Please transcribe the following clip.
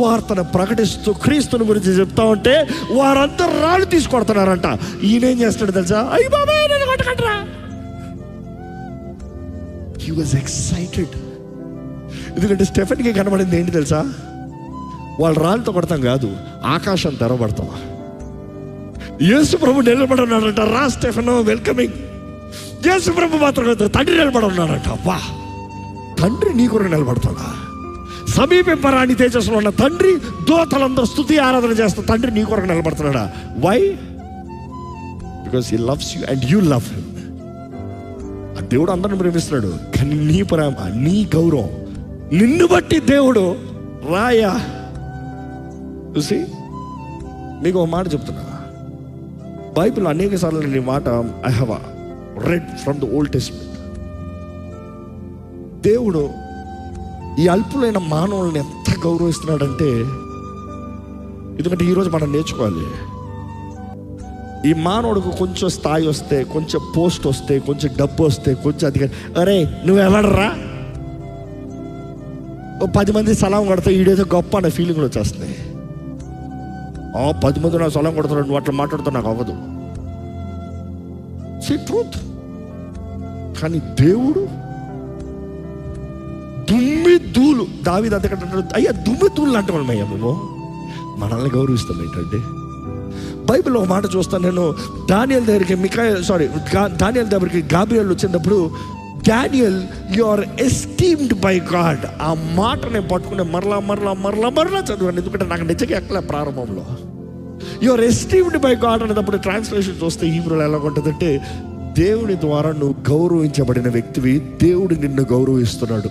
వార్తను ప్రకటిస్తూ క్రీస్తుని గురించి చెప్తా ఉంటే వారందరూ రాళ్ళు తీసుకొడుతున్నారంట. ఈయనేం చేస్తాడు తెలుసా? అయ్యి బాబాయ్ నేను కొట్టకండ్రా. He was excited. ఎందుకంటే స్టెఫెన్కి కనబడింది ఏంటి తెలుసా? వాళ్ళు రాళ్ళతో కొడతాం కాదు, ఆకాశం తెరబడతాం. యేసు ప్రభు నిలబడి ఉన్నాడంట. రా స్టెఫెన్, వెల్కమింగ్. యేసు ప్రభు మాత్రం తండ్రి నిలబడి ఉన్నాడంట. అబ్బా, తండ్రి నీ కొరకు నిలబడతాడా? సమీపింపరాని తేజస్సులో ఉన్న తండ్రి, దూతలందరూ స్తుతి ఆరాధన చేస్తా తండ్రి నీ కొరకు నిలబడుతున్నాడా? Why? Because he loves you and you love him. ఆ దేవుడు అందరిని ప్రేమిస్తున్నాడు, కానీ నీ ప్రేమ, నీ గౌరవం, నిన్ను బట్టి దేవుడు రాయా. చూసి మీకు ఒక మాట చెప్తున్నా. బైబిల్ అనేక సార్లు నేను ఈ మాట I have read from the old testament. దేవుడు ఈ అల్పులైన మానవులను ఎంత గౌరవిస్తున్నాడంటే, ఎందుకంటే ఈరోజు మనం నేర్చుకోవాలి. ఈ మానవుడికి కొంచెం స్థాయి వస్తే, కొంచెం పోస్ట్ వస్తే, కొంచెం డబ్బు వస్తే, కొంచెం అధికారం, అరే నువ్వెవడరా, 10 మంది సలాం కొడతా ఈడేదో గొప్ప అనే ఫీలింగ్లు వచ్చేస్తున్నాయి. 10 మంది నాకు సలాం కొడతాడు, నువ్వు అట్లా మాట్లాడుతూ నాకు అవ్వదు. ట్రూత్. కానీ దేవుడు దుమ్మిధూలు, దావీదు అంతకంటే అయ్యా దుమ్మిధూలు అంటే వాళ్ళమయ్యా మేము, మనల్ని గౌరవిస్తాం ఏంటంటే. బైబిల్లో ఒక మాట చూస్తాను నేను. దానియేలు దగ్గరికి గాబ్రియల్ వచ్చినప్పుడు, Daniel you are esteemed by God. ఆ మాట నేను పట్టుకునే మరలా చదివాను, ఎందుకంటే నాకు నిజంగా ఎక్కలే ప్రారంభంలో. You are esteemed by God అనేటప్పుడు ట్రాన్స్లేషన్ చూస్తే హీబ్రూలో ఎలా ఉంటుందంటే, దేవుని ద్వారా నువ్వు గౌరవించబడిన వ్యక్తివి, దేవుడు నిన్ను గౌరవిస్తున్నాడు.